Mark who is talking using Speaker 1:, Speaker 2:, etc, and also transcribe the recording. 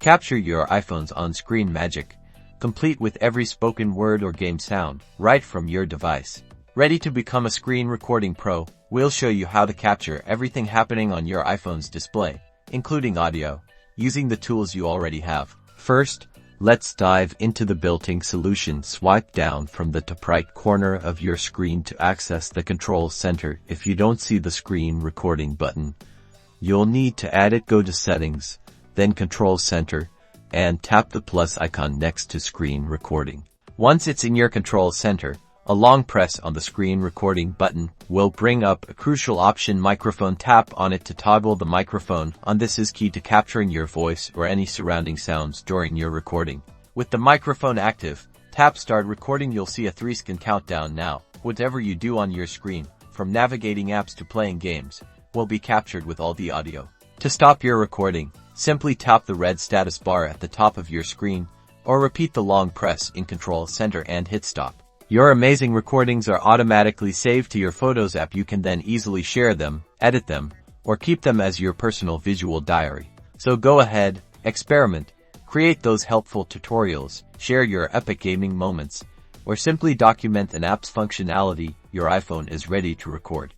Speaker 1: Capture your iPhone's on-screen magic, complete with every spoken word or game sound, right from your device. Ready to become a screen recording pro? We'll show you how to capture everything happening on your iPhone's display, including audio, using the tools you already have. First, let's dive into the built-in solution. Swipe down from the top right corner of your screen to access the control center. If you don't see the screen recording button, you'll need to add it. Go to Settings, then Control Center, and tap the plus icon next to Screen Recording. Once it's in your control center, a long press on the screen recording button will bring up a crucial option, microphone. Tap on it to toggle the microphone on. This is key to capturing your voice or any surrounding sounds during your recording. With the microphone active, tap Start Recording. You'll see a 3-second countdown now. Whatever you do on your screen, from navigating apps to playing games, will be captured with all the audio. To stop your recording, simply tap the red status bar at the top of your screen, or repeat the long press in Control Center and hit Stop. Your amazing recordings are automatically saved to your Photos app. You can then easily share them, edit them, or keep them as your personal visual diary. So go ahead, experiment, create those helpful tutorials, share your epic gaming moments, or simply document an app's functionality. Your iPhone is ready to record.